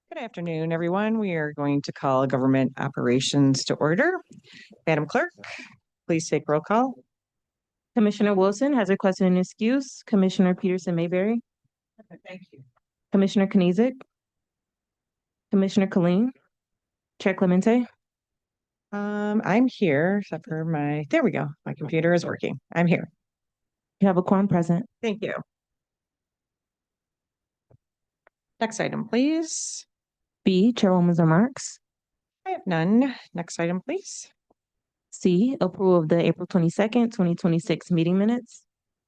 Good afternoon, everyone. We are going to call government operations to order. Madam Clerk, please take roll call. Commissioner Wilson has requested an excuse. Commissioner Peterson Mayberry. Thank you. Commissioner Knizik. Commissioner Colleen. Chair Clemente. I'm here, except for there we go. My computer is working. I'm here. You have a quorum present. Thank you. Next item, please. B, Chairwoman's remarks. I have none. Next item, please. C, approval of the April 22nd, 2026 meeting minutes.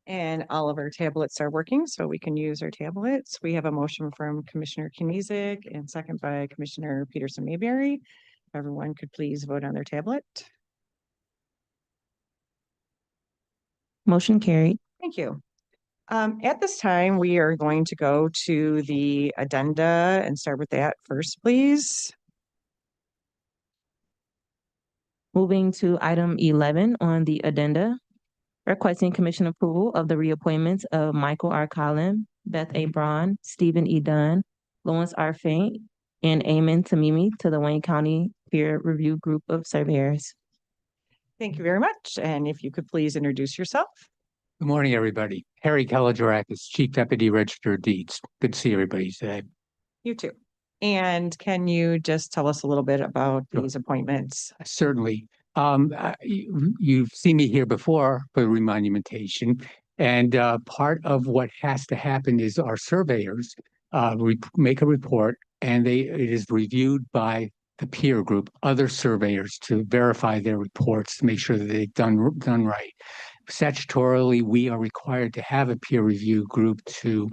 And all of our tablets are working, so we can use our tablets. We have a motion from Commissioner Knizik and second by Commissioner Peterson Mayberry. Everyone could please vote on their tablet. Motion carried. Thank you. At this time, we are going to go to the addenda and start with that first, please. Moving to item 11 on the addenda, requesting commission approval of the reappointments of Michael R. Collin, Beth A. Braun, Stephen E. Dunn, Lawrence R. Faint, and Amen Tamimi to the Wayne County Peer Review Group of Surveyors. Thank you very much. And if you could please introduce yourself. Good morning, everybody. Harry Kalajarakis, Chief Deputy Register of Deeds. Good to see everybody today. You too. And can you just tell us a little bit about these appointments? Certainly. You've seen me here before for remonumentation, and part of what has to happen is our surveyors make a report, and it is reviewed by the peer group, other surveyors, to verify their reports to make sure that they've done right. Statutorily, we are required to have a peer review group to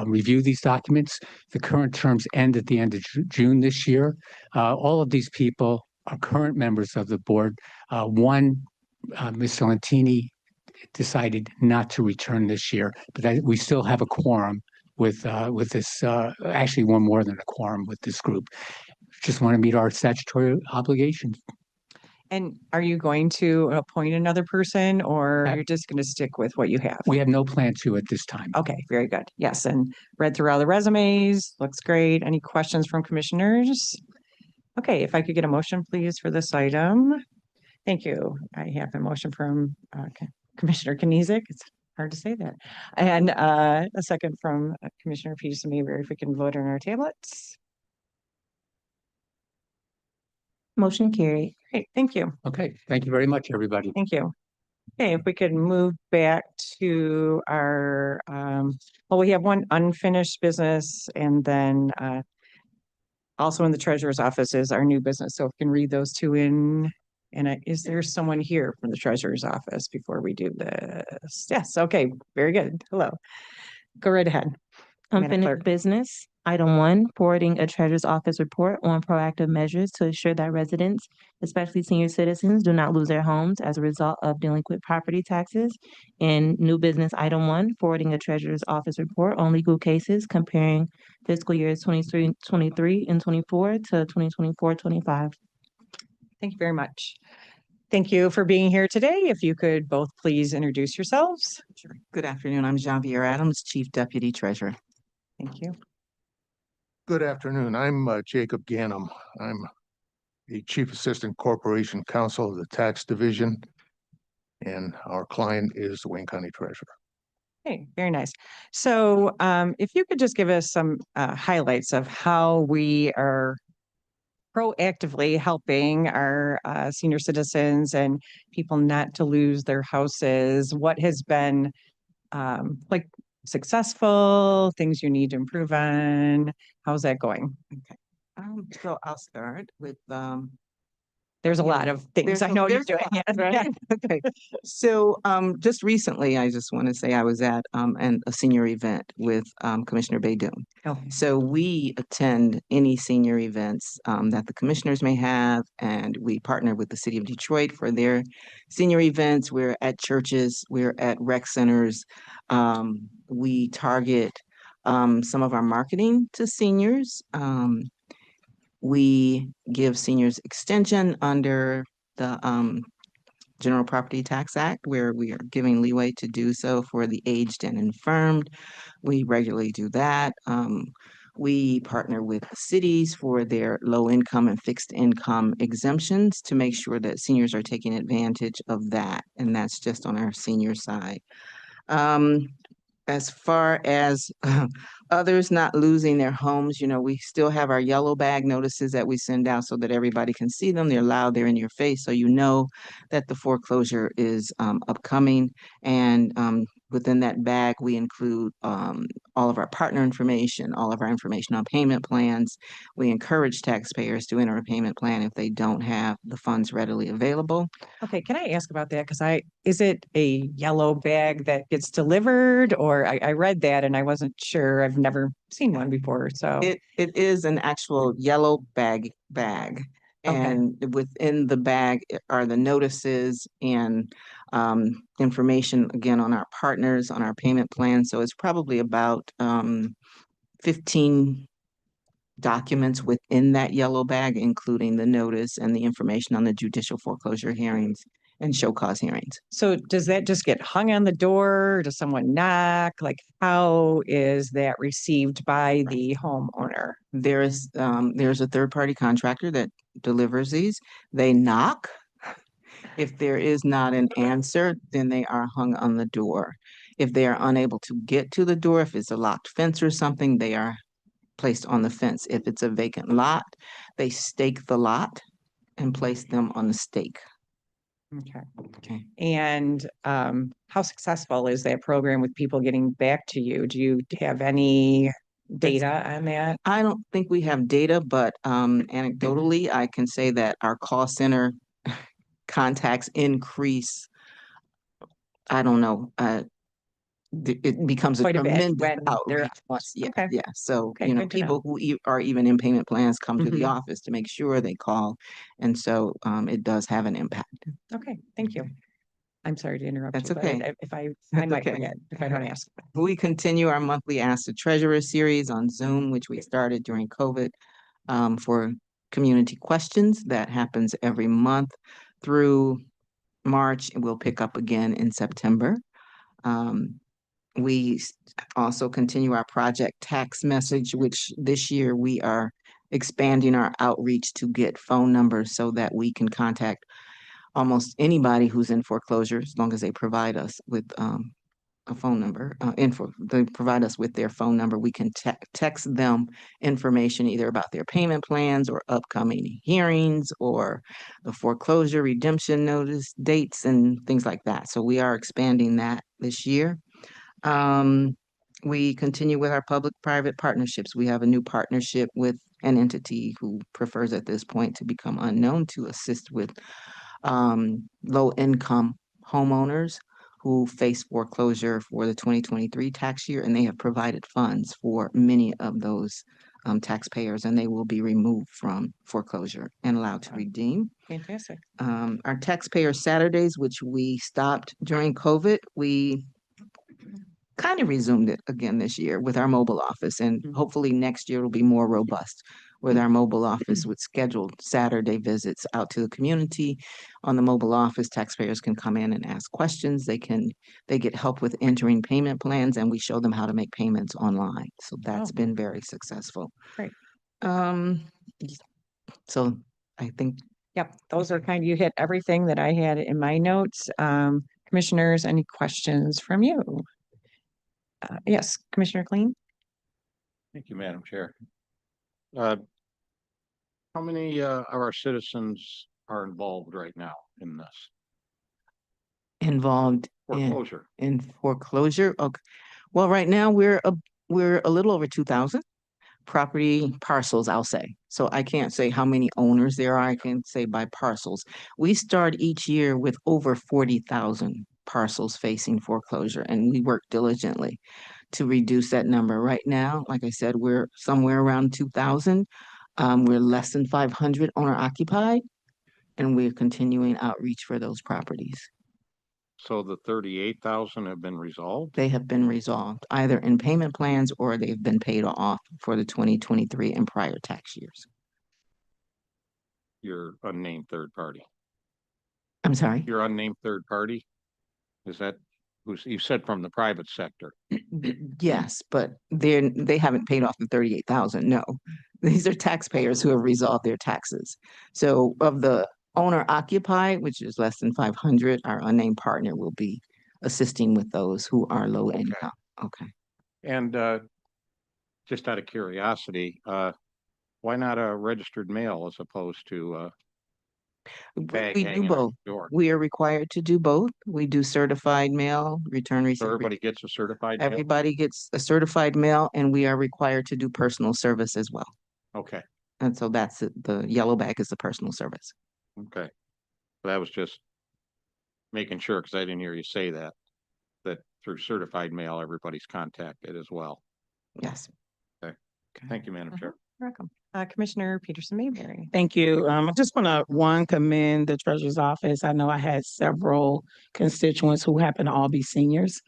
review these documents. The current terms end at the end of June this year. All of these people are current members of the board. One, Ms. Salentini, decided not to return this year, but we still have a quorum with this, actually one more than a quorum with this group. Just want to meet our statutory obligations. And are you going to appoint another person, or you're just going to stick with what you have? We have no plan to at this time. Okay, very good. Yes, and read through all the resumes. Looks great. Any questions from commissioners? Okay, if I could get a motion, please, for this item. Thank you. I have a motion from Commissioner Knizik. It's hard to say that. And a second from Commissioner Peterson Mayberry, if we can vote on our tablets. Motion carried. Great, thank you. Okay, thank you very much, everybody. Thank you. Okay, if we could move back to our, well, we have one unfinished business, and then also in the treasurer's office is our new business. So if we can read those two in. And is there someone here from the treasurer's office before we do this? Yes, okay, very good. Hello. Go right ahead. Unfinished business. Item 1, forwarding a treasurer's office report on proactive measures to ensure that residents, especially senior citizens, do not lose their homes as a result of delinquent property taxes. And new business, item 1, forwarding a treasurer's office report on legal cases comparing fiscal years 23 and 24 to 2024-25. Thank you very much. Thank you for being here today. If you could both please introduce yourselves. Sure. Good afternoon. I'm Javier Adams, Chief Deputy Treasurer. Thank you. Good afternoon. I'm Jacob Ganem. I'm the Chief Assistant Corporation Counsel of the Tax Division, and our client is the Wayne County Treasurer. Okay, very nice. So if you could just give us some highlights of how we are proactively helping our senior citizens and people not to lose their houses. What has been like successful, things you need to improve on? How's that going? Okay. So I'll start with there's a lot of things I know you're doing. Right? Okay. So just recently, I just want to say I was at a senior event with Commissioner Baydoun. Oh. So we attend any senior events that the commissioners may have, and we partner with the city of Detroit for their senior events. We're at churches, we're at rec centers. We target some of our marketing to seniors. We give seniors extension under the General Property Tax Act, where we are giving leeway to do so for the aged and infirmed. We regularly do that. We partner with cities for their low income and fixed income exemptions to make sure that seniors are taking advantage of that. And that's just on our senior side. As far as others not losing their homes, we still have our yellow bag notices that we send out so that everybody can see them. They're loud, they're in your face, so you know that the foreclosure is upcoming. And within that bag, we include all of our partner information, all of our information on payment plans. We encourage taxpayers to enter a payment plan if they don't have the funds readily available. Okay, can I ask about that? Because is it a yellow bag that gets delivered, or I read that and I wasn't sure. I've never seen one before, so. It is an actual yellow bag. Okay. And within the bag are the notices and information again on our partners, on our payment plan. So it's probably about 15 documents within that yellow bag, including the notice and the information on the judicial foreclosure hearings and show cause hearings. So does that just get hung on the door? Does someone knock? Like, how is that received by the homeowner? There's a third-party contractor that delivers these. They knock. If there is not an answer, then they are hung on the door. If they are unable to get to the door, if it's a locked fence or something, they are placed on the fence. If it's a vacant lot, they stake the lot and place them on the stake. Okay. Okay. And how successful is that program with people getting back to you? Do you have any data on that? I don't think we have data, but anecdotally, I can say that our call center contacts increase. I don't know. It becomes a Quite a bit tremendous when they're outreach. Yeah, Okay. yeah. So, Okay, good to know. people who are even in payment plans come to the Mhm. office to make sure they call. And so it does have an impact. Okay, thank you. I'm sorry to interrupt That's you, but okay. if I That's might okay. forget if I don't ask. We continue our monthly Ask the Treasurer series on Zoom, which we started during COVID for community questions. That happens every month through March, and we'll pick up again in September. We also continue our project tax message, which this year we are expanding our outreach to get phone numbers so that we can contact almost anybody who's in foreclosure, as long as they provide us with a phone number, they provide us with their phone number. We can text them information either about their payment plans or upcoming hearings or the foreclosure redemption notice dates and things like that. So we are expanding that this year. We continue with our public-private partnerships. We have a new partnership with an entity who prefers at this point to become unknown to assist with low-income homeowners who face foreclosure for the 2023 tax year, and they have provided funds for many of those taxpayers, and they will be removed from foreclosure and allowed to redeem. Fantastic. Our taxpayer Saturdays, which we stopped during COVID, we kind of resumed it again this year with our mobile office, and hopefully next year will be more robust with our mobile office with scheduled Saturday visits out to the community. On the mobile office, taxpayers can come in and ask questions. They get help with entering payment plans, and we show them how to make payments online. So that's been very successful. Great. So I think Yep, those are you hit everything that I had in my notes. Commissioners, any questions from you? Yes, Commissioner Clean? Thank you, Madam Chair. How many of our citizens are involved right now in this involved foreclosure? in foreclosure. Okay. Well, right now we're a little over 2,000 property parcels, I'll say. So I can't say how many owners there are. I can say by parcels. We start each year with over 40,000 parcels facing foreclosure, and we work diligently to reduce that number. Right now, like I said, we're somewhere around 2,000. We're less than 500 owner occupied, and we're continuing outreach for those properties. So the 38,000 have been resolved? They have been resolved either in payment plans or they've been paid off for the 2023 and prior tax years. Your unnamed third party. I'm sorry? Your unnamed third party? Is that you said from the private sector. Yes, but they haven't paid off the 38,000. No, these are taxpayers who have resolved their taxes. So of the owner occupied, which is less than 500, our unnamed partner will be assisting with those who are low income. Okay. And just out of curiosity, why not a registered mail as opposed to bag We do hanging out both. the door? We are required to do both. We do certified mail, return So receipt. everybody gets a certified mail? Everybody gets a certified mail, and we are required to do personal service as well. Okay, And so that's it. The yellow bag is the personal service. okay. That was just making sure, because I didn't hear you say that through certified mail, everybody's contacted as well. Yes. Thank you, Madam Chair. You're welcome. Commissioner Peterson Mayberry. Thank you. I just want to commend the treasurer's office. I know I had several constituents who happen to all be seniors.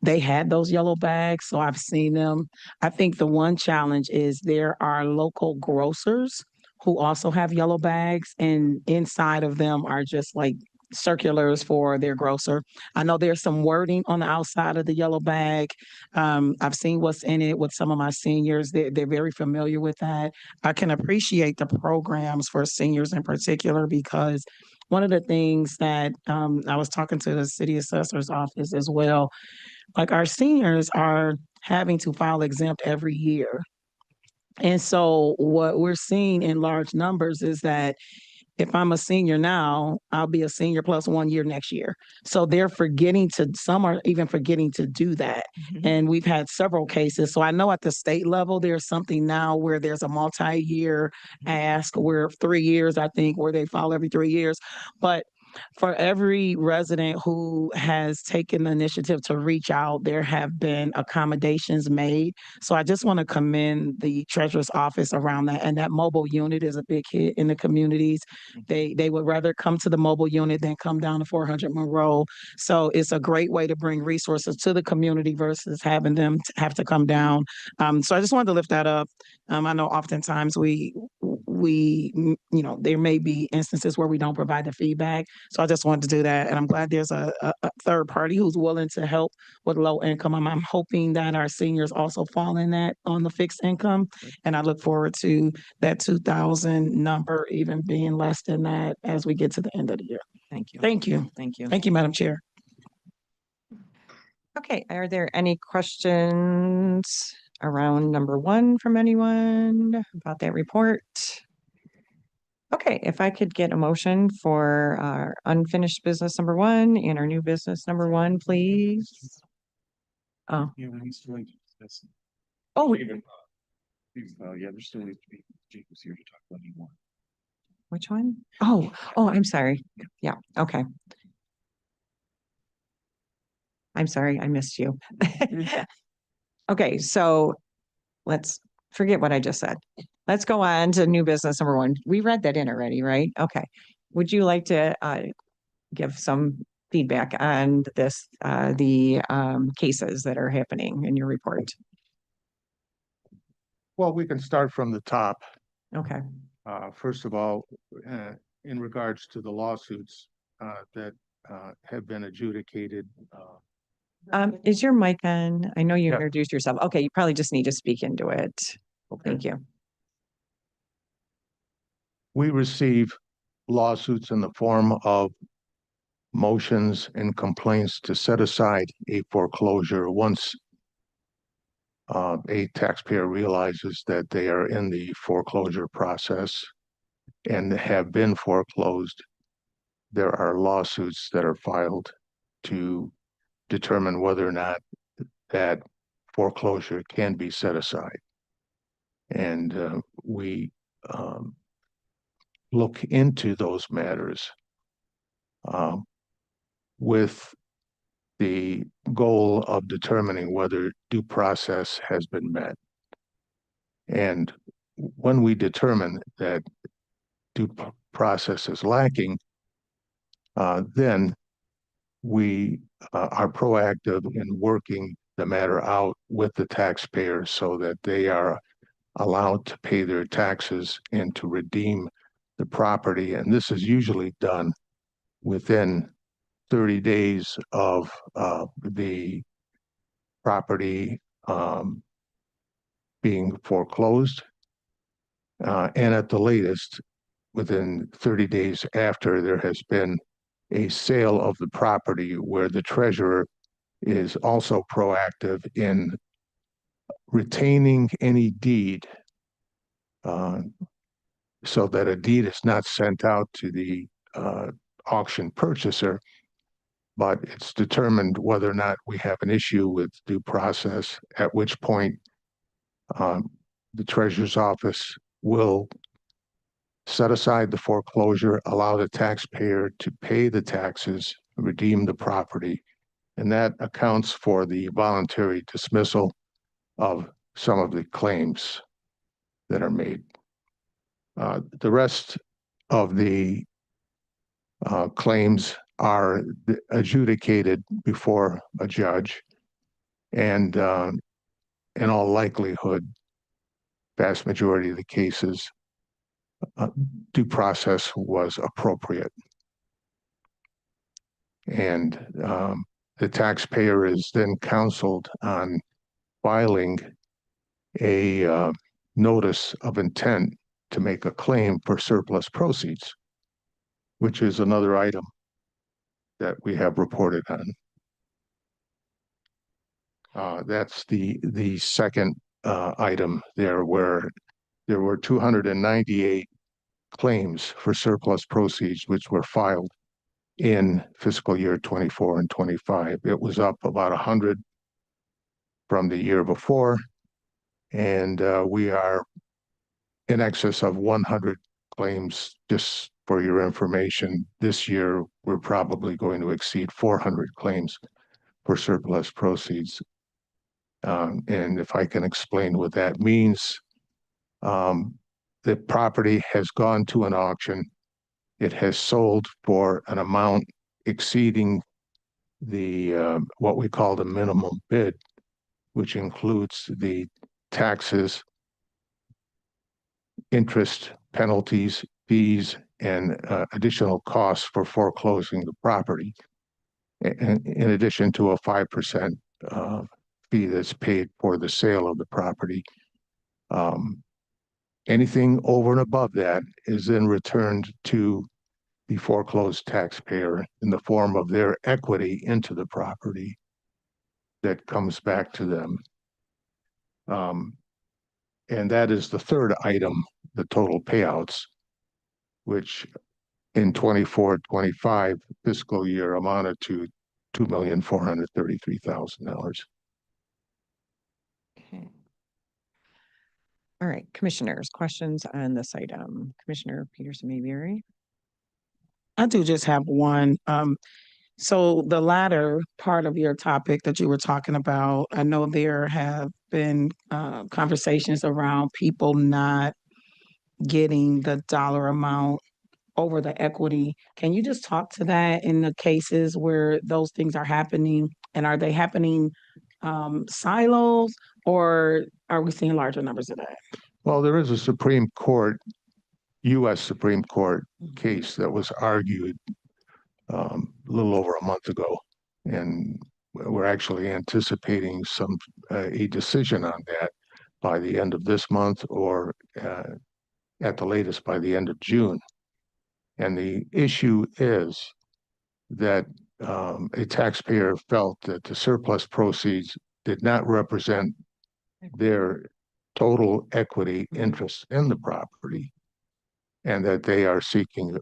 They had those yellow bags, so I've seen them. I think the one challenge is there are local grocers who also have yellow bags, and inside of them are just like circulars for their grocer. I know there's some wording on the outside of the yellow bag. I've seen what's in it with some of my seniors. They're very familiar with that. I can appreciate the programs for seniors in particular because one of the things that I was talking to the city assessor's office as well, like our seniors are having to file exempt every year. And so what we're seeing in large numbers is that if I'm a senior now, I'll be a senior plus 1 year next year. So they're forgetting to, some are even forgetting to do that. And we've had several cases. So I know at the state level, there's something now where there's a multi-year ask where 3 years, I think, where they file every 3 years. But for every resident who has taken the initiative to reach out, there have been accommodations made. So I just want to commend the treasurer's office around that. And that mobile unit is a big hit in the communities. They would rather come to the mobile unit than come down to 400 Monroe. So it's a great way to bring resources to the community versus having them have to come down. So I just wanted to lift that up. I know oftentimes there may be instances where we don't provide the feedback. So I just wanted to do that. And I'm glad there's a third party who's willing to help with low income. I'm hoping that our seniors also fall in that on the fixed income. And I look forward to that 2,000 number even being less than that as we get to the end of the year. Thank you. Thank you. Thank you. Thank you, Madam Chair. Okay, are there any questions around number one from anyone about that report? Okay, if I could get a motion for our unfinished business number one and our new business number one, please. Oh, Yeah, we still need to discuss. oh, Yeah, there still needs to be, Jake was here to talk about E1. which one? Oh, I'm sorry. Yeah, okay. I'm sorry, I missed you. Okay, so let's forget what I just said. Let's go on to new business number one. We read that in already, right? Okay. Would you like to give some feedback on this, the cases that are happening in your report? Well, we can start from the top. Okay. First of all, in regards to the lawsuits that have been adjudicated. Is your mic on? I know you Yeah. introduced yourself. Okay, you probably just need to speak into it. Thank you. We receive lawsuits in the form of motions and complaints to set aside a foreclosure once a taxpayer realizes that they are in the foreclosure process and have been foreclosed. There are lawsuits that are filed to determine whether or not that foreclosure can be set aside. And we look into those matters with the goal of determining whether due process has been met. And when we determine that due process is lacking, then we are proactive in working the matter out with the taxpayers so that they are allowed to pay their taxes and to redeem the property. And this is usually done within 30 days of the property being foreclosed. And at the latest, within 30 days after there has been a sale of the property where the treasurer is also proactive in retaining any deed so that a deed is not sent out to the auction purchaser, but it's determined whether or not we have an issue with due process, at which point the treasurer's office will set aside the foreclosure, allow the taxpayer to pay the taxes, redeem the property, and that accounts for the voluntary dismissal of some of the claims that are made. The rest of the claims are adjudicated before a judge, and in all likelihood, vast majority of the cases, due process was appropriate. And the taxpayer is then counseled on filing a notice of intent to make a claim for surplus proceeds, which is another item that we have reported on. That's the second item there, where there were 298 claims for surplus proceeds which were filed in fiscal year 24 and 25. It was up about 100 from the year before, and we are in excess of 100 claims. Just for your information, this year we're probably going to exceed 400 claims for surplus proceeds. And if I can explain what that means, the property has gone to an auction. It has sold for an amount exceeding the what we call the minimum bid, which includes the taxes, interest, penalties, fees, and additional costs for foreclosing the property, in addition to a 5% fee that's paid for the sale of the property. Anything over and above that is then returned to the foreclosed taxpayer in the form of their equity into the property that comes back to them. And that is the third item, the total payouts, which in 24-25 fiscal year amounted to $2,433,000. Okay. All right, commissioners, questions on this item? Commissioner Peterson-Mayberry? I do just have one. So the latter part of your topic that you were talking about, I know there have been conversations around people not getting the dollar amount over the equity. Can you just talk to that in the cases where those things are happening? And are they happening silos, or are we seeing larger numbers of that? Well, there is a Supreme Court, U.S. Supreme Court case that was argued a little over a month ago, and we're actually anticipating a decision on that by the end of this month, or at the latest by the end of June. And the issue is that a taxpayer felt that the surplus proceeds did not represent their total equity interest in the property, and that they are seeking the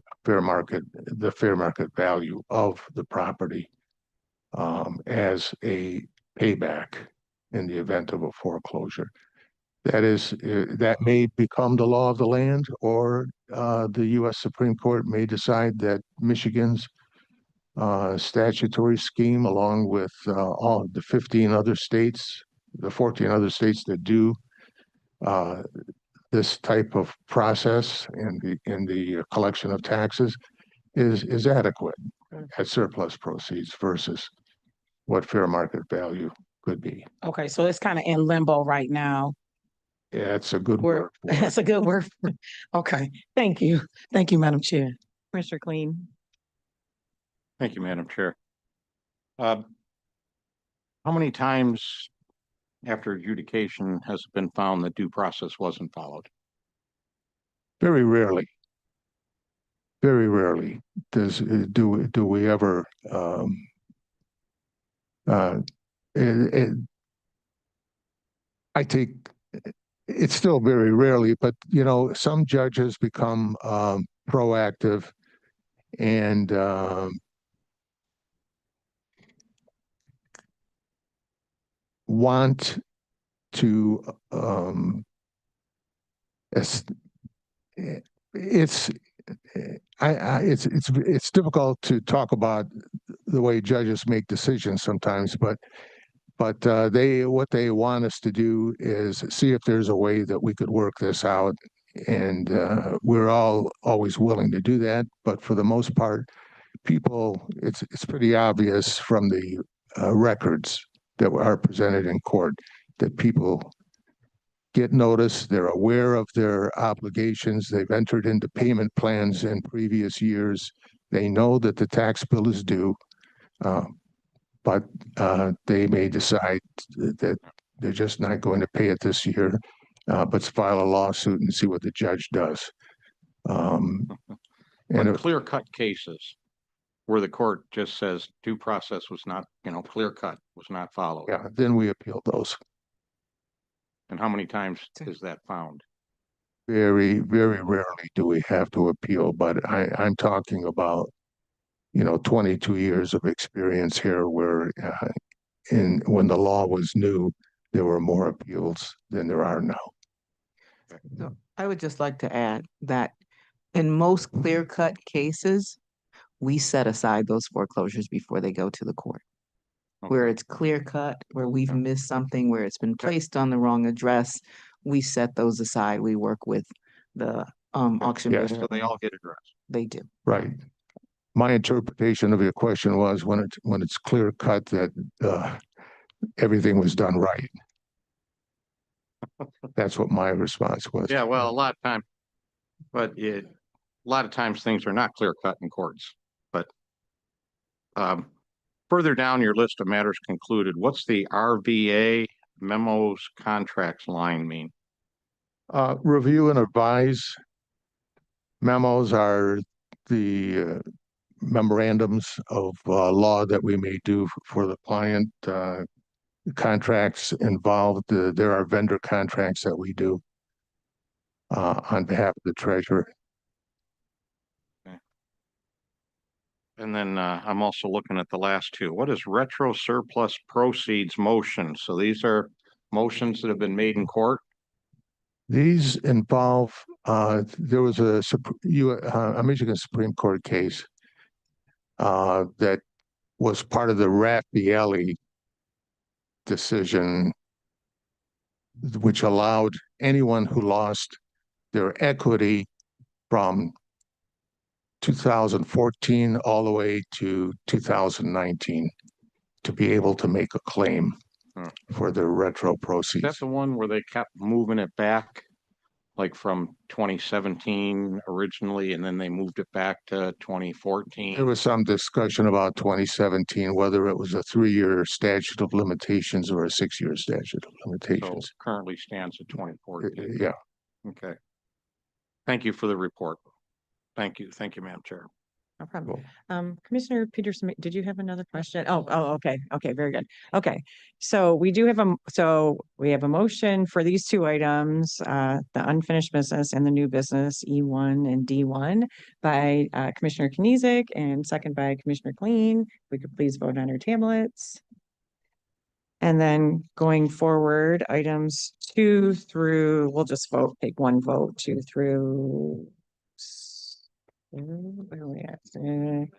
fair market value of the property as a payback in the event of a foreclosure. That may become the law of the land, or the U.S. Supreme Court may decide that Michigan's statutory scheme, along with all the 15 other states, the 14 other states that do this type of process in the collection of taxes, is adequate at surplus proceeds versus what fair market value could be. Okay, so it's kind of in limbo right now. Yeah, it's a good word for it. That's a good word. Okay, thank you. Thank you, Madam Chair. Commissioner Clean? Thank you, Madam Chair. How many times after adjudication has it been found that due process wasn't followed? Very rarely. Very rarely do we ever it, I think it's still very rarely, but you know, some judges become proactive and want to it's it's it's difficult to talk about the way judges make decisions sometimes, but they what they want us to do is see if there's a way that we could work this out, and we're all always willing to do that. But for the most part, people, it's pretty obvious from the records that are presented in court that people get notice, they're aware of their obligations, they've entered into payment plans in previous years, they know that the tax bill is due, but they may decide that they're just not going to pay it this year, but file a lawsuit and see what the judge does. And But clear-cut cases where the court just says due process was not, clear-cut, was not followed. yeah, then we appeal those. And how many times is that found? Very, very rarely do we have to appeal, but I'm talking about, 22 years of experience here where when the law was new, there were more appeals than there are now. So I would just like to add that in most clear-cut cases, we set aside those foreclosures before they go to the court. Where it's clear-cut, where we've missed something, where it's been placed on the wrong address, we set those aside. We work with the auction Yes. bidder. So they all get addressed. They do. Right. My interpretation of your question was when it's clear cut that everything was done right. That's what my response was. Yeah, well, a lot of times things are not clear-cut in courts. But further down your list of matters concluded, what's the RVA memos contracts line mean? Review and advise memos are the memorandums of law that we may do for the client. Contracts involved, there are vendor contracts that we do on behalf of the treasurer. And then I'm also looking at the last two. What is retro surplus proceeds motion? So these are motions that have been made in court? These involve, there was a Michigan Supreme Court case that was part of the Raffaelli decision, which allowed anyone who lost their equity from 2014 all the way to 2019 to be able to make a claim for their retro proceeds. That's the one where they kept moving it back, like from 2017 originally, and then they moved it back to 2014. There was some discussion about 2017, whether it was a 3-year statute of limitations or a 6-year statute of So limitations. currently stands at 2014. Yeah. Okay. Thank you for the report. Thank you, Madam Chair. No problem. Commissioner Peterson, did you have another question? Oh, okay. Okay, very good. Okay. So we do have a motion for these two items, the unfinished business and the new business E1 and D1 by Commissioner Knezek and second by Commissioner Clean. We could please vote on our tablets. And then going forward, items 2 through, we'll just take one vote, 2 through where are we at? 9,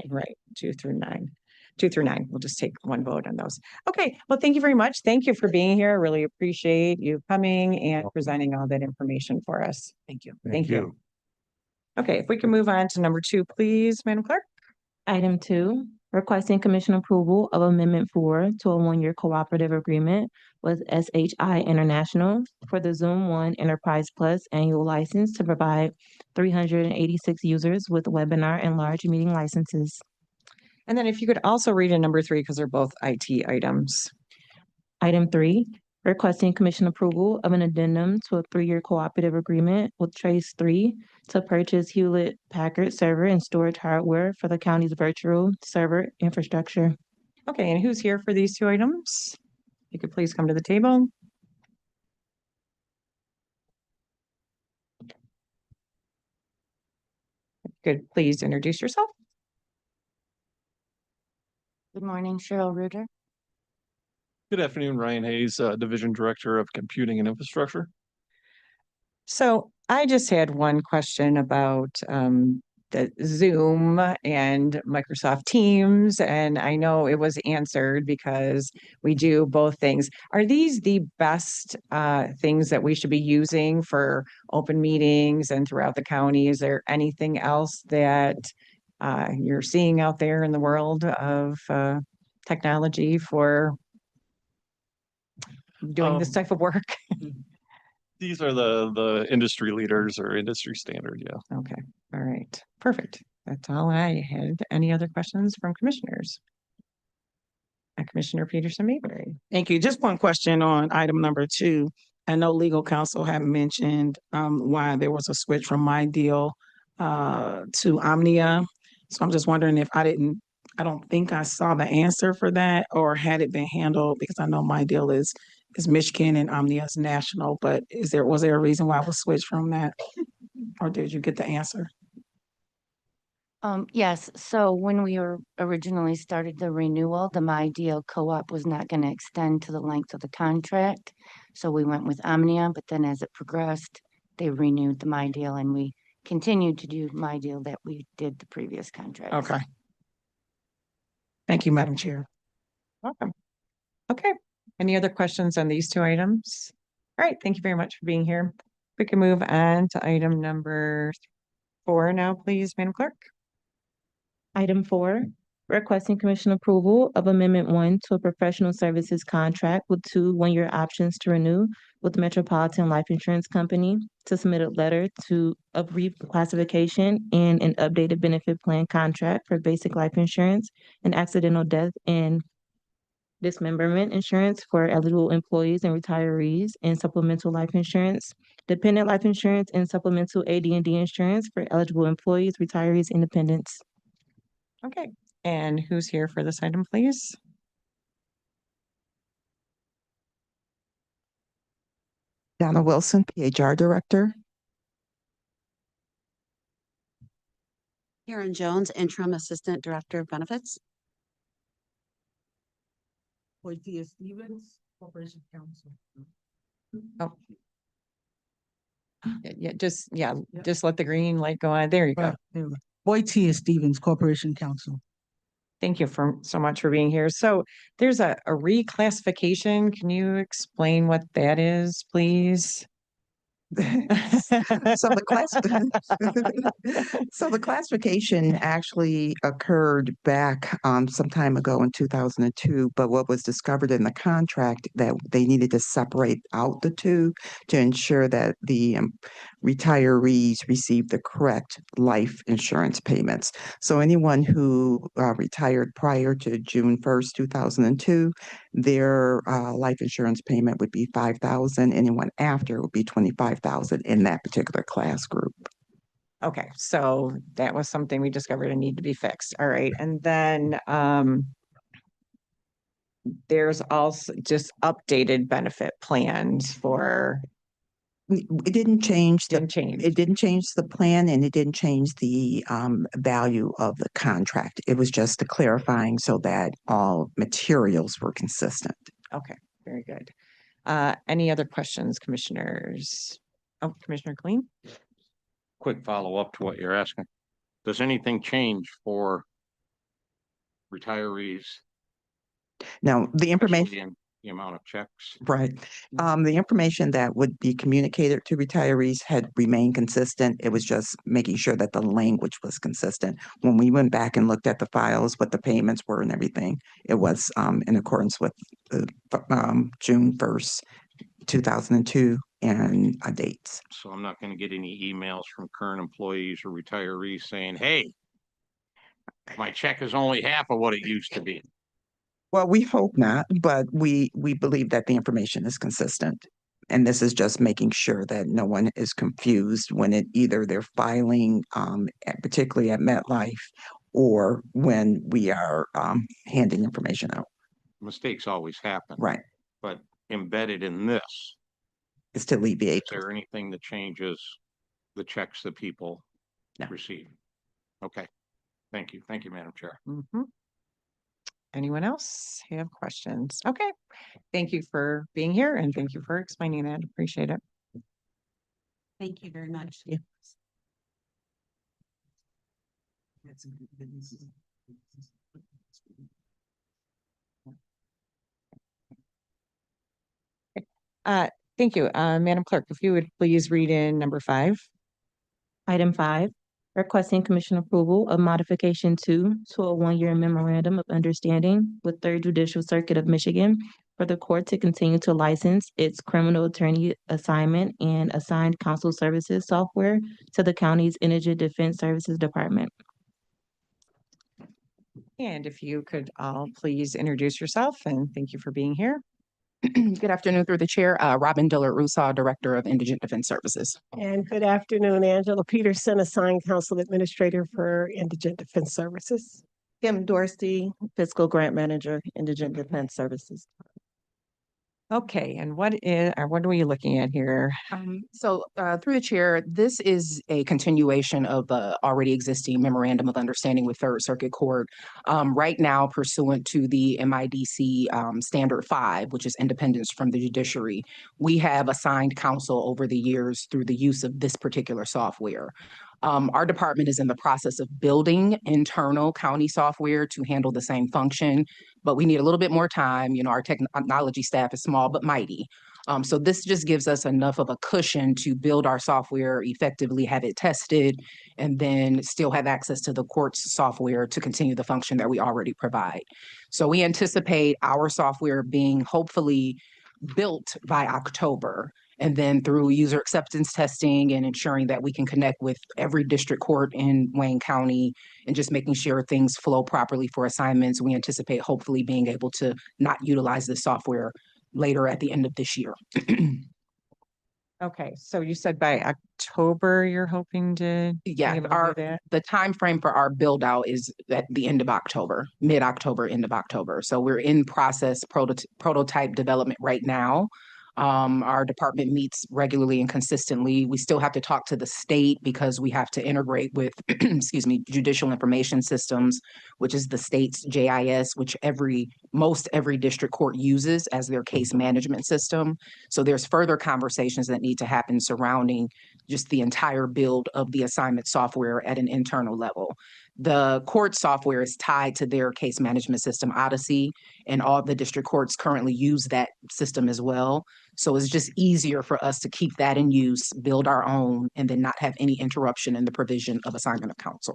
right? 2 through 9. 2 through 9. We'll just take one vote on those. Okay. Well, thank you very much. Thank you for being here. I really appreciate you coming and presenting all that information for us. Thank you. Thank you. Okay. If we can move on to number 2, please, Madam Clerk. Item 2, requesting commission approval of Amendment 4 to a 1-year cooperative agreement with SHI International for the Zoom One Enterprise Plus annual license to provide 386 users with webinar and large meeting licenses. And then if you could also read in number 3, because they're both IT items. Item 3, requesting commission approval of an addendum to a 3-year cooperative agreement with Trace 3 to purchase Hewlett Packard server and storage hardware for the county's virtual server infrastructure. Okay, and who's here for these 2 items? You could please come to the table. If you could please introduce yourself. Good morning, Cheryl Reuter. Good afternoon, Ryan Hayes, Division Director of Computing and Infrastructure. So I just had one question about the Zoom and Microsoft Teams, and I know it was answered because we do both things. Are these the best things that we should be using for open meetings and throughout the county? Is there anything else that you're seeing out there in the world of technology for doing this type of work? These are the industry leaders or industry standard, yeah. Okay, all right, perfect. That's all I had. Any other questions from commissioners? Commissioner Peterson Mayberry. Thank you. Just one question on item number 2. I know legal counsel had mentioned why there was a switch from My Deal to Omnia. So I'm just wondering if I don't think I saw the answer for that, or had it been handled, because I know My Deal is Michigan and Omnia is national, but was there a reason why it was switched from that? Or did you get the answer? Yes, so when we originally started the renewal, the My Deal co-op was not going to extend to the length of the contract. So we went with Omnia, but then as it progressed, they renewed the My Deal, and we continued to do My Deal that we did the previous contract. Okay. Thank you, Madam Chair. Welcome. Okay, any other questions on these 2 items? All right, thank you very much for being here. We can move on to item number 4 now, please, Madam Clerk. Item 4, requesting commission approval of Amendment 1 to a professional services contract with 2 one-year options to renew with Metropolitan Life Insurance Company to submit a letter of reclassification and an updated benefit plan contract for basic life insurance and accidental death and dismemberment insurance for eligible employees and retirees, and supplemental life insurance, dependent life insurance, and supplemental AD&D insurance for eligible employees, retirees, and dependents. Okay, and who's here for this item, please? Donna Wilson, PHR Director. Karen Jones, Interim Assistant Director of Benefits. Boytia Stevens, Corporation Counsel. Oh. Just let the green light go on. There you go. Boytia Stevens, Corporation Counsel. Thank you so much for being here. So there's a reclassification. Can you explain what that is, please? So the classification actually occurred back some time ago in 2002, but what was discovered in the contract that they needed to separate out the 2 to ensure that the retirees received the correct life insurance payments. So anyone who retired prior to June 1st, 2002, their life insurance payment would be $5,000. Anyone after would be $25,000 in that particular class group. Okay, so that was something we discovered and need to be fixed. All right, and then there's also just updated benefit plans for. It didn't change It didn't change the plan, and it didn't change the value of the contract. It was just clarifying so that all materials were consistent. Okay, very good. Any other questions, commissioners? Oh, Commissioner Clean? Quick follow-up to what you're asking. Does anything change for retirees? Now, the information, especially in the amount of checks? right. The information that would be communicated to retirees had remained consistent. It was just making sure that the language was consistent. When we went back and looked at the files, what the payments were and everything, it was in accordance with June 1st, 2002 and dates. So I'm not going to get any emails from current employees or retirees saying, hey, My check is only half of what it used to be. Well, we hope not, but we believe that the information is consistent. And this is just making sure that no one is confused when either they're filing, particularly at MetLife, or when we are handing information out. Mistakes always happen. Right. But embedded in this, It's to alleviate. is there anything that changes the checks that people receive? Okay. Thank you. Thank you, Madam Chair. Mhm. Anyone else have questions? Okay. Thank you for being here and thank you for explaining that. Appreciate it. Thank you very much. Yeah. Thank you. Madam Clerk, if you would please read in number 5. Item 5, requesting commission approval of modification to a one-year memorandum of understanding with Third Judicial Circuit of Michigan for the court to continue to license its criminal attorney assignment and assigned counsel services software to the county's Indigent Defense Services Department. And if you could all please introduce yourself and thank you for being here. Good afternoon through the chair, Robin Dillard-Rusaw, Director of Indigent Defense Services. And good afternoon, Angela Peterson, Assigned Counsel Administrator for Indigent Defense Services. Kim Dorsey, Fiscal Grant Manager, Indigent Defense Services. Okay, and what are we looking at here? Through the chair, this is a continuation of the already existing memorandum of understanding with Third Circuit Court. Right now, pursuant to the MIDC Standard 5, which is independence from the judiciary, we have assigned counsel over the years through the use of this particular software. Our department is in the process of building internal county software to handle the same function, but we need a little bit more time. You know, our technology staff is small but mighty. So this just gives us enough of a cushion to build our software effectively, have it tested, and then still have access to the court's software to continue the function that we already provide. So we anticipate our software being hopefully built by October. And then through user acceptance testing and ensuring that we can connect with every district court in Wayne County and just making sure things flow properly for assignments, we anticipate hopefully being able to not utilize this software later at the end of this year. Okay, so you said by October you're hoping to be able to do that? The time frame for our build out is at the end of October, mid-October, end of October. So we're in process prototype development right now. Our department meets regularly and consistently. We still have to talk to the state because we have to integrate with, excuse me, judicial information systems, which is the state's JIS, which most every district court uses as their case management system. So there's further conversations that need to happen surrounding just the entire build of the assignment software at an internal level. The court software is tied to their case management system, Odyssey, and all the district courts currently use that system as well. So it's just easier for us to keep that in use, build our own, and then not have any interruption in the provision of assignment of counsel.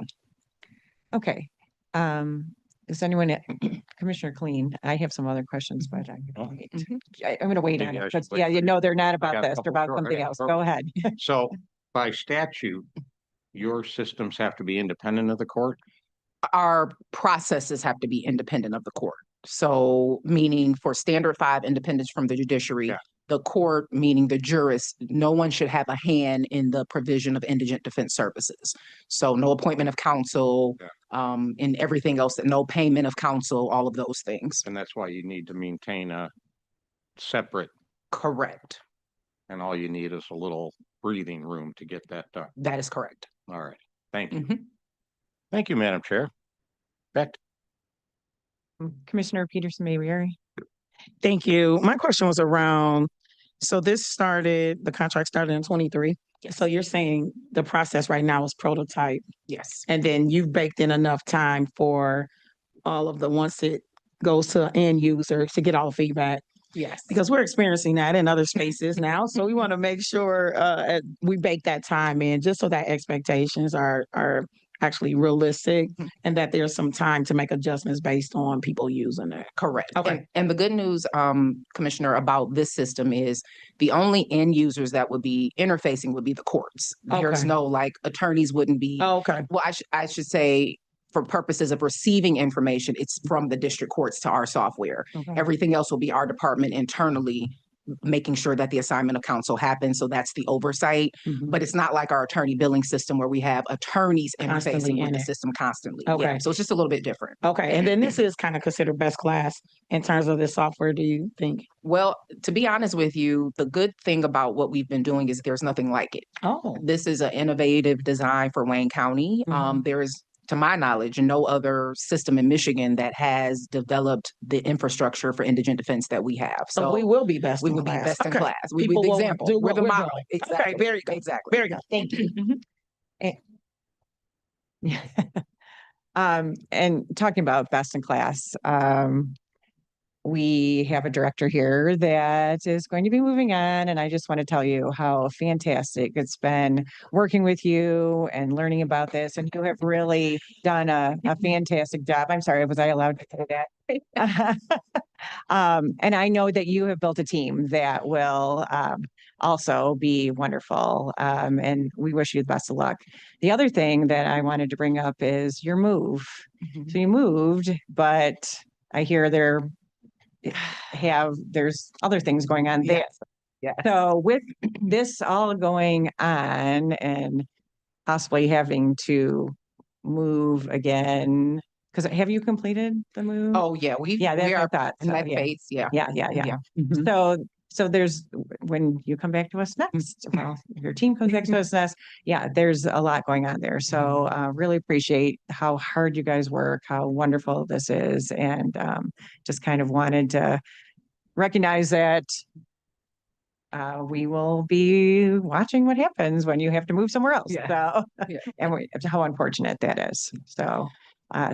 Okay. Is anyone, Commissioner Clean, I have some other questions, but I'm going to wait on it. But yeah, you know, they're not about this, they're about something else. Go ahead. So by statute, your systems have to be independent of the court? Our processes have to be independent of the court. So meaning for Standard 5 independence from the judiciary, the court, meaning the jurist, no one should have a hand in the provision of indigent defense services. So no appointment of counsel, and everything else, no payment of counsel, all of those things. And that's why you need to maintain a separate. Correct. And all you need is a little breathing room to get that done. That is correct. All right. Thank you. Thank you, Madam Chair. Back. Commissioner Peterson, Mayberry. Thank you. My question was around, so the contract started in 23. So you're saying the process right now is prototype. Yes. And then you've baked in enough time for all of once it goes to end user to get all the feedback. Yes. Because we're experiencing that in other spaces now. So we want to make sure we bake that time in just so that expectations are actually realistic and that there's some time to make adjustments based on people using it. Correct. Okay. And the good news, Commissioner, about this system is the only end users that would be interfacing would be the courts. There's no attorneys wouldn't be. Oh, okay. Well, I should say for purposes of receiving information, it's from the district courts to our software. Okay. Everything else will be our department internally making sure that the assignment of counsel happens. So that's the oversight. Mhm. But it's not like our attorney billing system where we have attorneys Constantly interfacing with in the it. system constantly. Okay. Yeah. So it's just a little bit different. Okay, and then this is kind of considered best class in terms of this software, do you think? Well, to be honest with you, the good thing about what we've been doing is there's nothing like it. Oh. This is an innovative design for Wayne County. Mhm. There is, to my knowledge, no other system in Michigan that has developed the infrastructure for indigent defense that we have. So we will be best we in will be class. best in Okay. class. We be People the will example. do We're what the we're model. doing. Exactly. Okay, very good. Exactly. Very good. Thank you. And talking about best in class, we have a director here that is going to be moving on, and I just want to tell you how fantastic it's been working with you and learning about this. And you have really done a fantastic job. I'm sorry, was I allowed to say that? And I know that you have built a team that will also be wonderful. And we wish you the best of luck. The other thing that I wanted to bring up is your move. So you moved, but I hear there's other things going on there. Yes. So with this all going on and possibly having to move again, because have you completed the move? Oh, yeah. We that's we what I are thought. in So, that yeah. phase. Yeah. Yeah. Mhm. So there's, when you come back to us next, well, your team comes back to us next, there's a lot going on there. So really appreciate how hard you guys work, how wonderful this is, and just kind of wanted to recognize that we will be watching what happens when you have to move somewhere else. Yeah. So, Yeah. and how unfortunate that is. So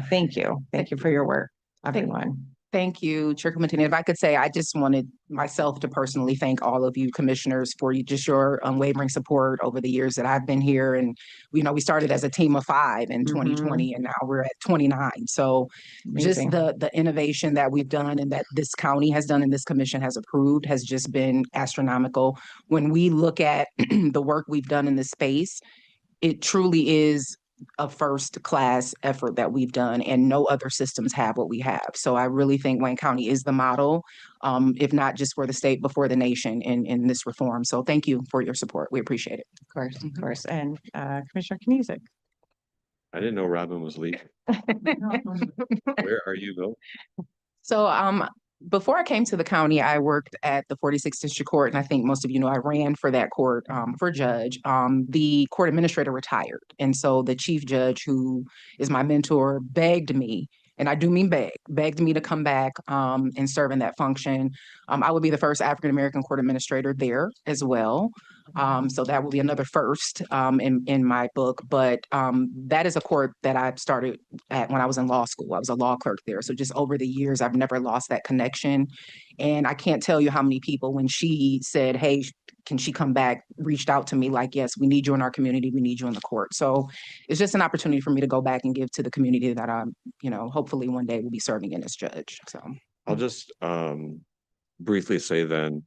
thank you. Thank you for your work, everyone. Thank you, Chair Clementine. If I could say, I just wanted myself to personally thank all of you commissioners for just your unwavering support over the years that I've been here. And, we started as a team of 5 in 2020, and now we're at 29. So Amazing. just the innovation that we've done and that this county has done and this commission has approved has just been astronomical. When we look at the work we've done in this space, it truly is a first class effort that we've done, and no other systems have what we have. So I really think Wayne County is the model, if not just for the state, but for the nation in this reform. So thank you for your support. We appreciate it. Of course. And Commissioner Kniezek. I didn't know Robin was leaving. Where are you going? So before I came to the county, I worked at the 46th District Court, and I think most of you know I ran for that court for judge. The court administrator retired, and so the chief judge, who is my mentor, begged me, and I do mean begged me to come back and serve in that function. I would be the first African American court administrator there as well. So that will be another first in my book. But that is a court that I started at when I was in law school. I was a law clerk there. So just over the years, I've never lost that connection. And I can't tell you how many people, when she said, hey, can she come back, reached out to me like, yes, we need you in our community. We need you in the court. So it's just an opportunity for me to go back and give to the community that I'm, hopefully one day will be serving in as judge. So I'll just briefly say then,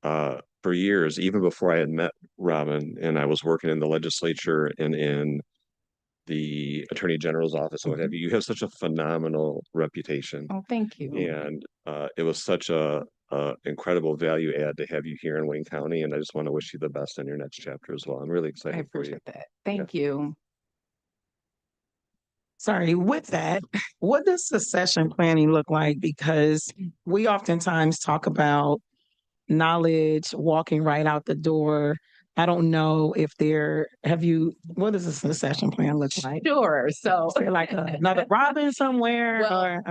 for years, even before I had met Robin and I was working in the legislature and in the Attorney General's office and what have you, you have such a phenomenal reputation. Oh, thank you. And it was such a incredible value add to have you here in Wayne County. And I just want to wish you the best in your next chapter as well. I'm really excited I for you. appreciate that. Thank you. Sorry, with that, what does succession planning look like? Because we oftentimes talk about knowledge, walking right out the door. I don't know if what does a succession plan look like? Sure. So Is there like another Robin somewhere? Well,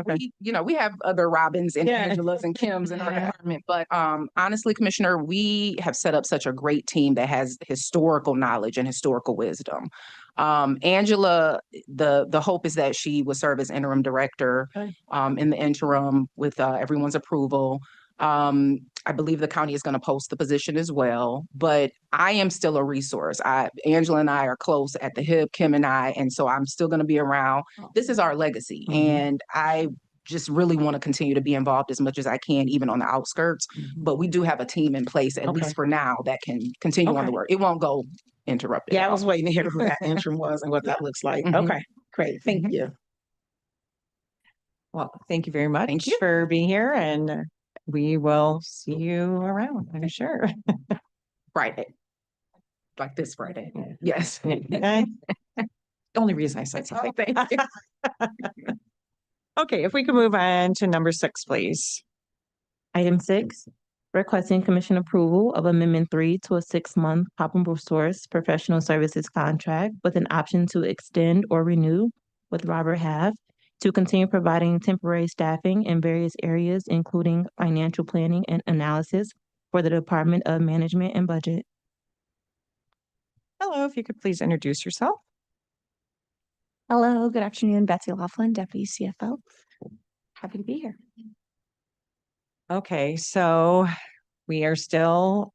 we have other Robins and Angelas and Kims in our department, but honestly, Commissioner, we have set up such a great team that has historical knowledge and historical wisdom. Angela, the hope is that she will serve as interim director in the interim with everyone's approval. I believe the county is going to post the position as well, but I am still a resource. Angela and I are close at the hip, Kim and I, and so I'm still going to be around. This is our legacy, and I just really want to continue to be involved as much as I can, even on the outskirts. But we do have a team in place, at least for now, that can continue on the work. It won't go interrupted. Yeah, I was waiting to hear who that interim was and what that looks like. Okay. Great, thank you. Well, thank you very much Thank you. for being here, and we will see you around, I'm sure. Friday. Like this Friday. Yes. The only reason I said something. Thank you. Okay, if we could move on to number 6, please. Item 6, requesting commission approval of Amendment 3 to a 6-month comparable source professional services contract with an option to extend or renew with Robert Half to continue providing temporary staffing in various areas, including financial planning and analysis for the Department of Management and Budget. Hello, if you could please introduce yourself. Hello, good afternoon. Betsy Laughlin, Deputy CFO. Happy to be here. Okay, so we are still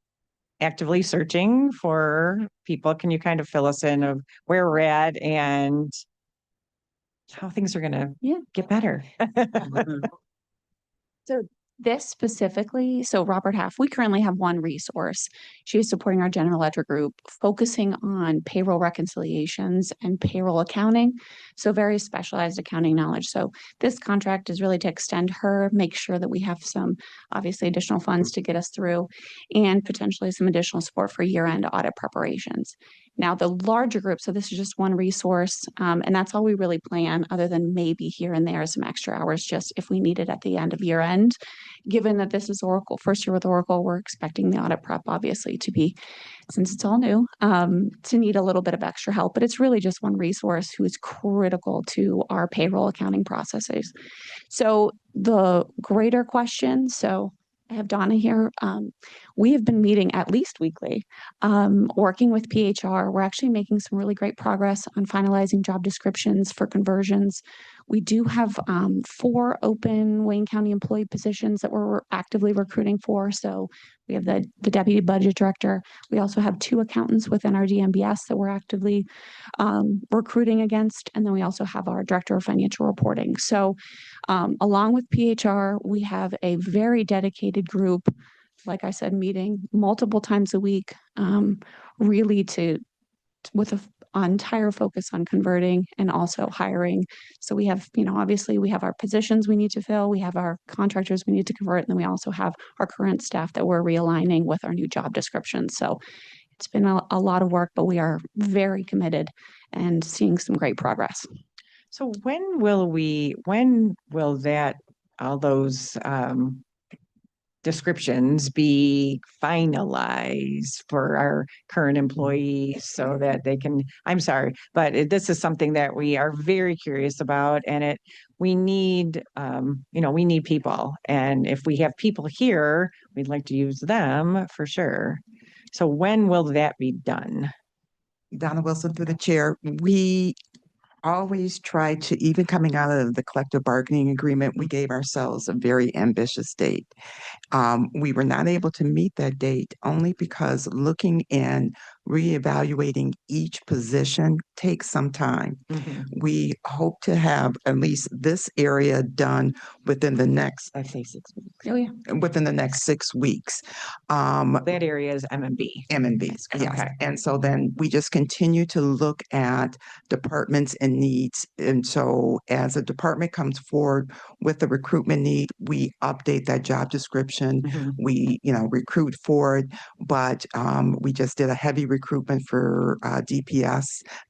actively searching for people. Can you kind of fill us in of where we're at and how things are gonna get better? So this specifically, so Robert Half, we currently have one resource. She is supporting our general ledger group, focusing on payroll reconciliations and payroll accounting. So very specialized accounting knowledge. So this contract is really to extend her, make sure that we have some obviously additional funds to get us through and potentially some additional support for year-end audit preparations. Now, the larger group, so this is just one resource, and that's all we really plan, other than maybe here and there some extra hours, just if we need it at the end of year end. Given that this is Oracle, first year with Oracle, we're expecting the audit prep, obviously, to be, since it's all new, to need a little bit of extra help. But it's really just one resource who is critical to our payroll accounting processes. So the greater question, so I have Donna here. We have been meeting at least weekly, working with PHR. We're actually making some really great progress on finalizing job descriptions for conversions. We do have 4 open Wayne County employee positions that we're actively recruiting for. So we have the deputy budget director. We also have 2 accountants within our DMBS that we're actively recruiting against. And then we also have our director of financial reporting. So along with PHR, we have a very dedicated group, like I said, meeting multiple times a week, really with an entire focus on converting and also hiring. So we have, obviously we have our positions we need to fill, we have our contractors we need to convert, and then we also have our current staff that we're realigning with our new job descriptions. So it's been a lot of work, but we are very committed and seeing some great progress. So when will that, all those descriptions be finalized for our current employees so that they can, I'm sorry, but this is something that we are very curious about, and we need, we need people. And if we have people here, we'd like to use them for sure. So when will that be done? Donna Wilson, through the chair, we always try to, even coming out of the collective bargaining agreement, we gave ourselves a very ambitious date. We were not able to meet that date only because looking and reevaluating each position takes some time. We hope to have at least this area done within the next, I say 6 weeks. Oh, yeah. Within the next 6 weeks. That area is MMB. MMB, yes. Okay. And so then we just continue to look at departments and needs. And so as a department comes forward with the recruitment need, we update that job description. We, recruit for it, but we just did a heavy recruitment for DPS,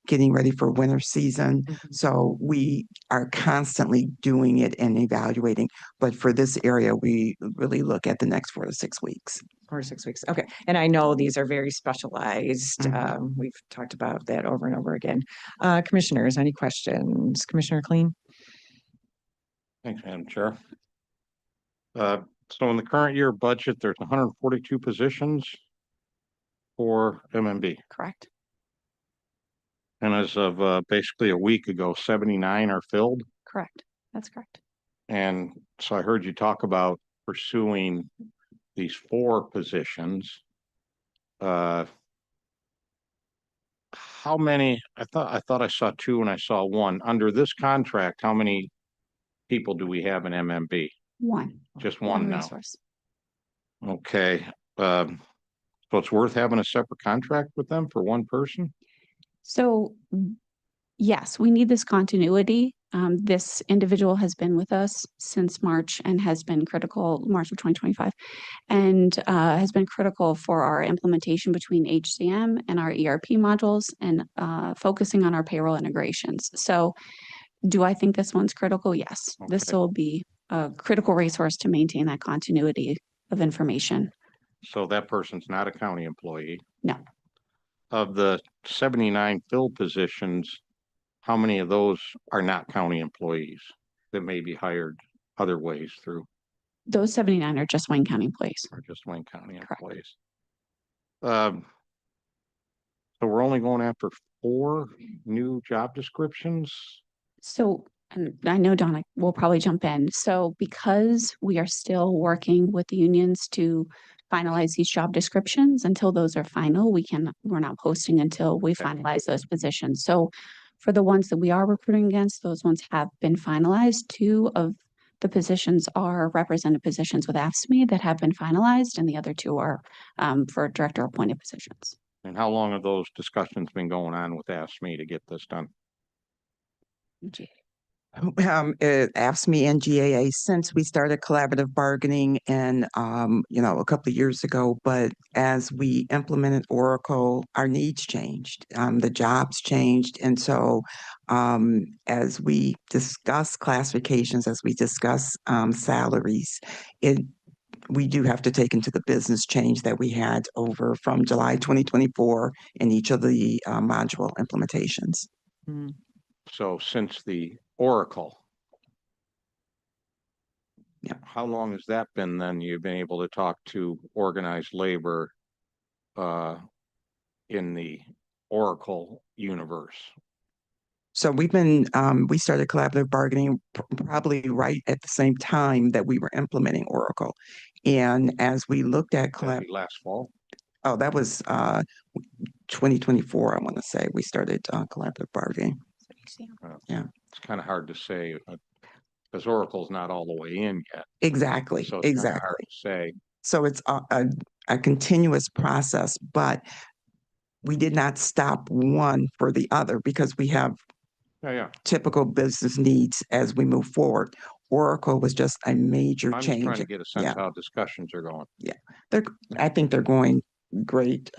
getting ready for winter season. So we are constantly doing it and evaluating. But for this area, we really look at the next 4 to 6 weeks. 4 to 6 weeks. Okay. And I know these are very specialized. We've talked about that over and over again. Commissioners, any questions? Commissioner Kleen? Thanks, Madam Chair. So in the current year budget, there's 142 positions for MMB. Correct. And as of basically a week ago, 79 are filled. Correct. That's correct. And so I heard you talk about pursuing these 4 positions. How many? I thought I saw 2 and I saw 1. Under this contract, how many people do we have in MMB? 1. Just 1 now. Resource. Okay. So it's worth having a separate contract with them for 1 person? So Yes, we need this continuity. This individual has been with us since March and has been critical, March of 2025, and has been critical for our implementation between HCM and our ERP modules and focusing on our payroll integrations. So do I think this one's critical? Yes. This Okay. will be a critical resource to maintain that continuity of information. So that person's not a county employee. No. Of the 79 fill positions, how many of those are not county employees that may be hired other ways through, Those 79 are just Wayne County employees. or just Wayne County Correct. employees? So we're only going after 4 new job descriptions? So, and I know Donna will probably jump in. So because we are still working with the unions to finalize these job descriptions, until those are final, we're not posting until we finalize those positions. So for the ones that we are recruiting against, those ones have been finalized. 2 of the positions are represented positions with AFSCME that have been finalized, and the other 2 are for director appointed positions. And how long have those discussions been going on with AFSCME to get this done? It asks me in GAA since we started collaborative bargaining and, a couple of years ago, but as we implemented Oracle, our needs changed, the jobs changed. And so, as we discuss classifications, as we discuss, salaries, we do have to take into the business change that we had over from July 2024 in each of the, module implementations. So since the Oracle. Yeah. How long has that been then you've been able to talk to organized labor in the Oracle universe? So we started collaborative bargaining probably right at the same time that we were implementing Oracle. And as we looked at last fall? Oh, that was 2024, I want to say, we started collaborative bargaining. Yeah. It's kind of hard to say because Oracle's not all the way in yet. Exactly. So it's kind of hard Exactly. to say. So it's a continuous process, but we did not stop one for the other because we have typical business needs as we move forward. Oracle was just a major I'm change. just trying to get a sense how discussions are going. Yeah, I think they're going great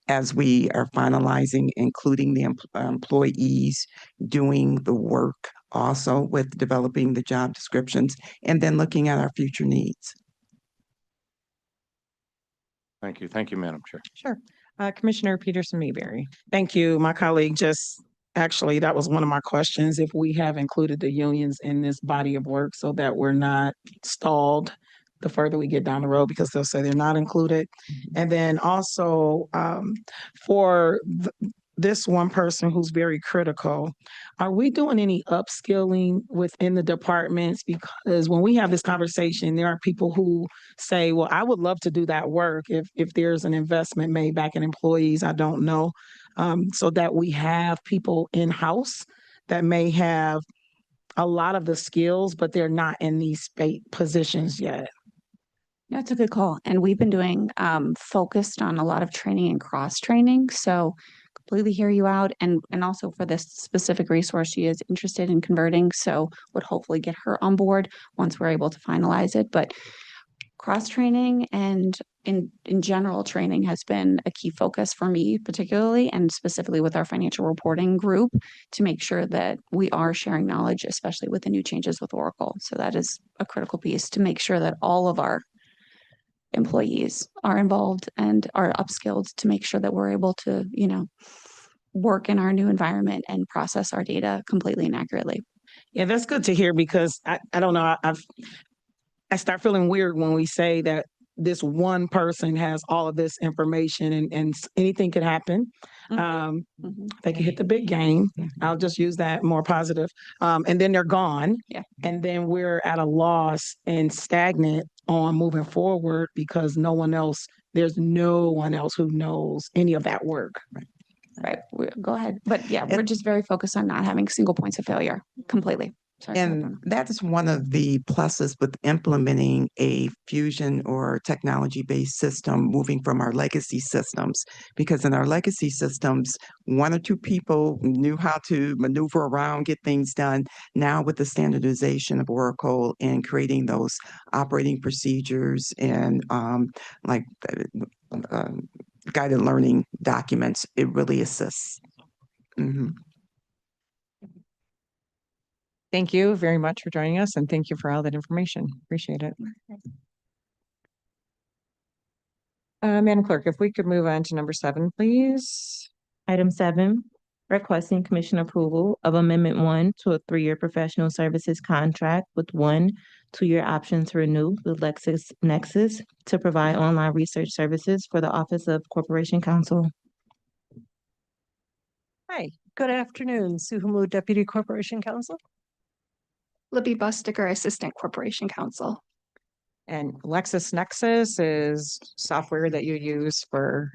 as we are finalizing, including the employees doing the work also with developing the job descriptions and then looking at our future needs. Thank you. Thank you, Madam Chair. Sure. Commissioner Peterson Mayberry. Thank you. My colleague actually, that was one of my questions, if we have included the unions in this body of work so that we're not stalled the further we get down the road, because they'll say they're not included. And then also for this one person who's very critical, are we doing any upskilling within the departments? Because when we have this conversation, there are people who say, well, I would love to do that work if there's an investment made back in employees, I don't know. So that we have people in-house that may have a lot of the skills, but they're not in these positions yet. That's a good call. And we've been doing focused on a lot of training and cross training. So completely hear you out. And also for this specific resource, she is interested in converting. So would hopefully get her on board once we're able to finalize it. But cross training and in general training has been a key focus for me, particularly and specifically with our financial reporting group, to make sure that we are sharing knowledge, especially with the new changes with Oracle. So that is a critical piece to make sure that all of our employees are involved and are upskilled to make sure that we're able to, work in our new environment and process our data completely and accurately. Yeah, that's good to hear, because I don't know, I start feeling weird when we say that this one person has all of this information and anything could happen. They could hit the big game. I'll just use that more positive. And then they're gone. Yeah. And then we're at a loss and stagnant on moving forward because there's no one else who knows any of that work. Right. Go ahead. But yeah, we're just very focused on not having single points of failure completely. And that is one of the pluses with implementing a fusion or technology-based system, moving from our legacy systems. Because in our legacy systems, one or two people knew how to maneuver around, get things done. Now with the standardization of Oracle and creating those operating procedures and like guided learning documents, it really assists. Mhm. Thank you very much for joining us and thank you for all that information. Appreciate it. Madam Clerk, if we could move on to number 7, please. Item 7, requesting commission approval of Amendment 1 to a 3-year professional services contract with 1 2-year option to renew with LexisNexis to provide online research services for the Office of Corporation Counsel. Hi, good afternoon. Sue Hamoud, Deputy Corporation Counsel. Libby Bustiger, Assistant Corporation Counsel. And LexisNexis is software that you use for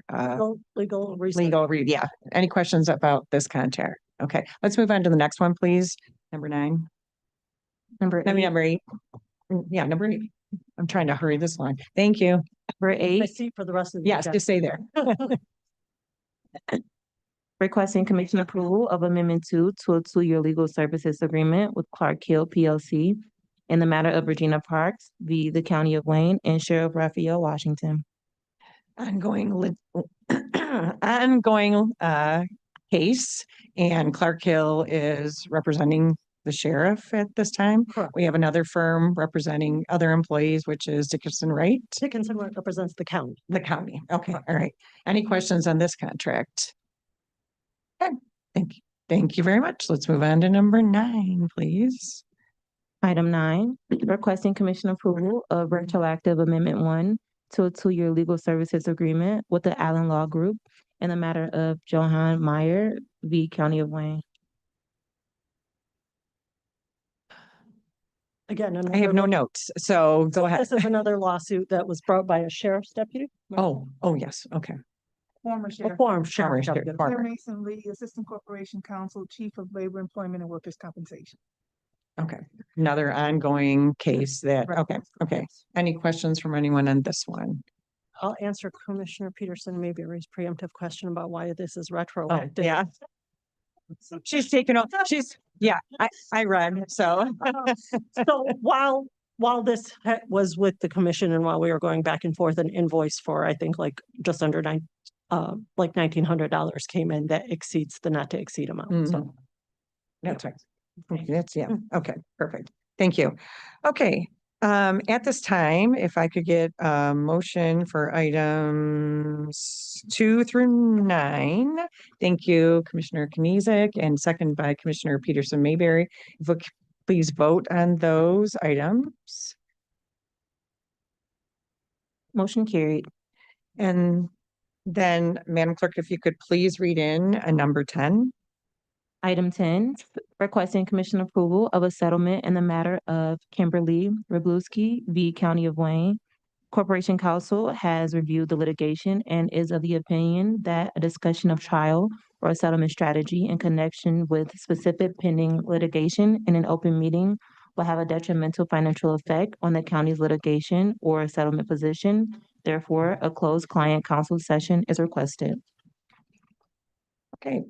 Legal research. Yeah. Any questions about this contract? Okay, let's move on to the next one, please. Number 9. Number 8. Number 8. Yeah, number 8. I'm trying to hurry this along. Thank you. Number 8. I see for the rest of the Yes, just say there. Requesting commission approval of Amendment 2 to a 2-year legal services agreement with Clark Hill PLC in the matter of Regina Parks v. the County of Wayne and Sheriff Raphael Washington. Ongoing case, and Clark Hill is representing the sheriff at this time. Correct. We have another firm representing other employees, which is Dickinson Wright. Dickinson represents the county. The county. Okay, all right. Any questions on this contract? Okay, thank you very much. Let's move on to number 9, please. Item 9, requesting commission approval of retroactive Amendment 1 to a 2-year legal services agreement with the Allen Law Group in the matter of Johann Meyer v. County of Wayne. Again, I have no notes, so go ahead. This is another lawsuit that was brought by a sheriff's deputy. Oh, yes, okay. Former A sheriff. former sheriff's Former deputy. sheriff. Claire Mason Lee, Assistant Corporation Counsel, Chief of Labor, Employment, and Workers' Compensation. Okay, another ongoing case that, okay. Any questions from anyone on this one? I'll answer Commissioner Peterson, maybe raise preemptive question about why this is retroactive. Yeah. She's taken off, I read, so. So while this was with the commission and while we were going back and forth, an invoice for, I think like just under $1,900 came in that exceeds the not to exceed amount. So That's right. Okay, perfect. Thank you. Okay, at this time, if I could get a motion for items 2 through 9. Thank you, Commissioner Knezek, and second by Commissioner Peterson Mayberry. If we could please vote on those items. Motion carried. And then, Madam Clerk, if you could please read in a number 10. Item 10, requesting commission approval of a settlement in the matter of Kimberly Wroblewski v. County of Wayne. Corporation Counsel has reviewed the litigation and is of the opinion that a discussion of trial or a settlement strategy in connection with specific pending litigation in an open meeting will have a detrimental financial effect on the county's litigation or settlement position. Therefore, a closed client counsel session is requested. Okay,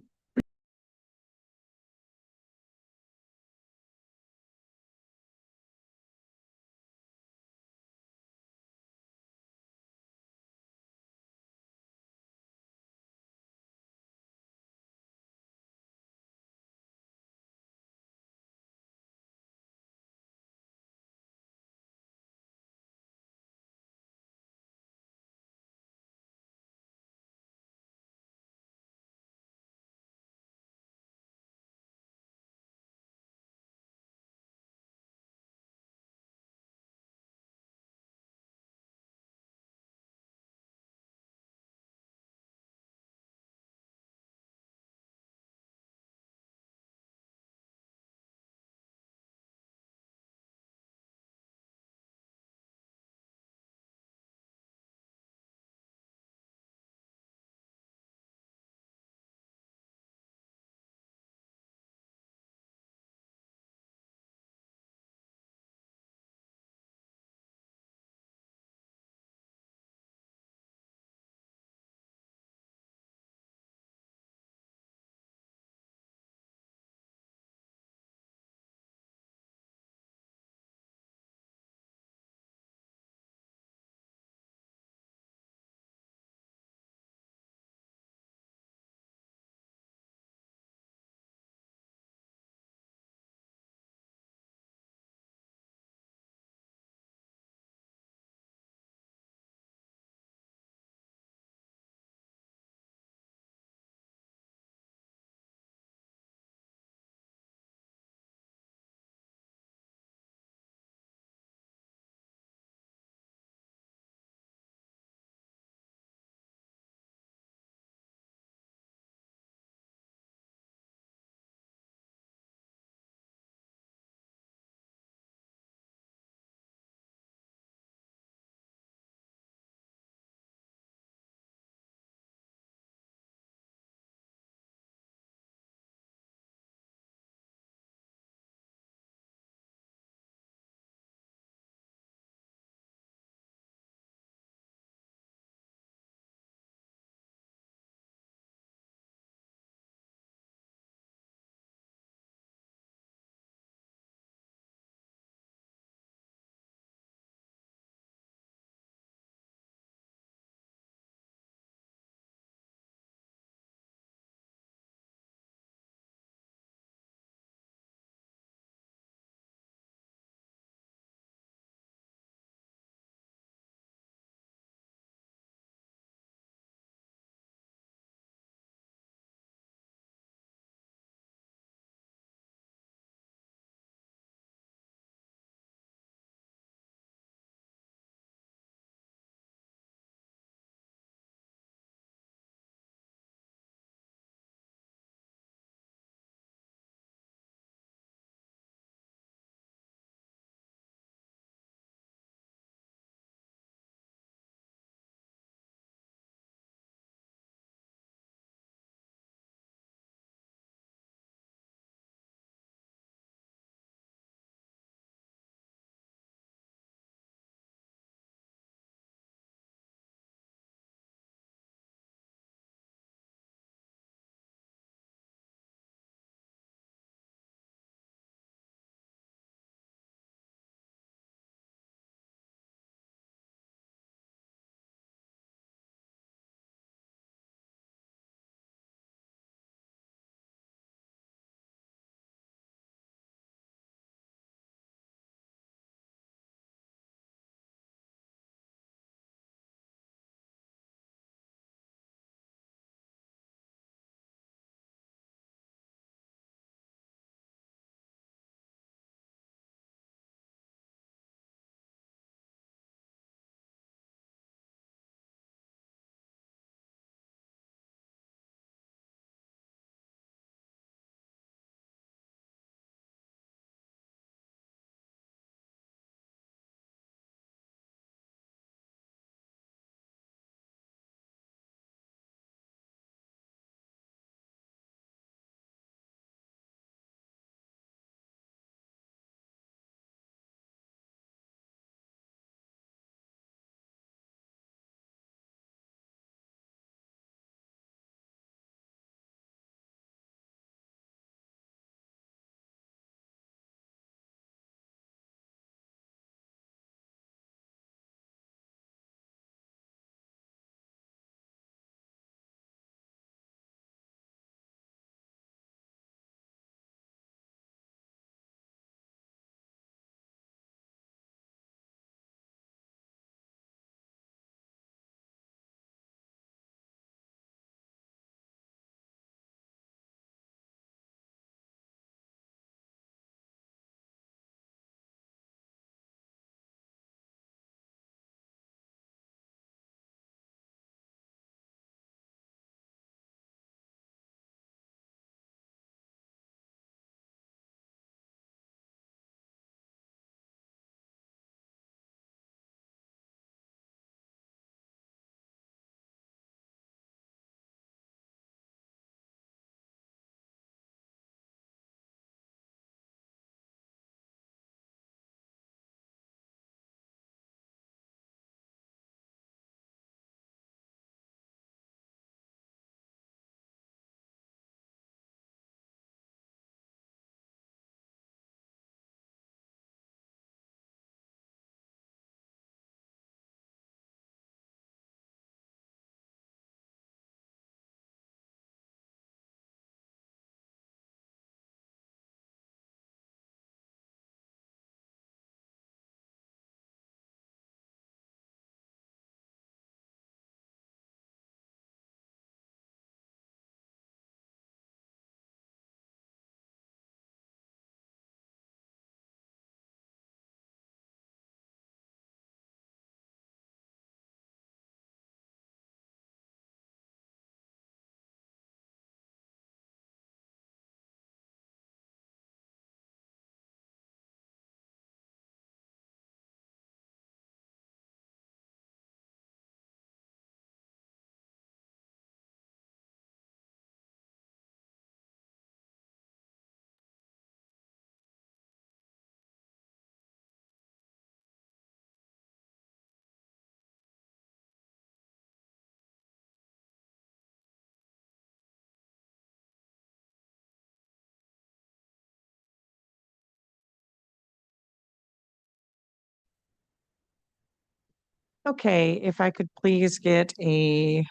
Okay, if I could please get a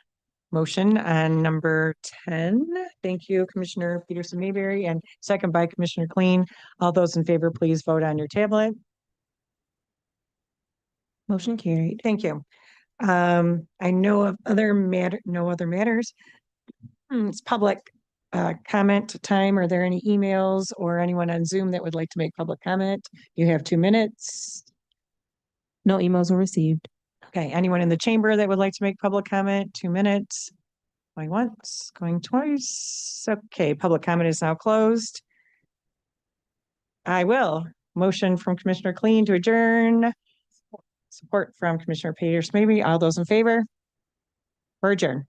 motion on number 10. Thank you, Commissioner Peterson Mayberry, and second by Commissioner Clean. All those in favor, please vote on your tablet. Motion carried. Thank you. I know of no other matters. It's public comment time. Are there any emails or anyone on Zoom that would like to make public comment? You have 2 minutes. No emails were received. Okay, anyone in the chamber that would like to make public comment? 2 minutes. Going once, going twice. Okay, public comment is now closed. I will. Motion from Commissioner Clean to adjourn. Support from Commissioner Peters. Maybe all those in favor? Or adjourn.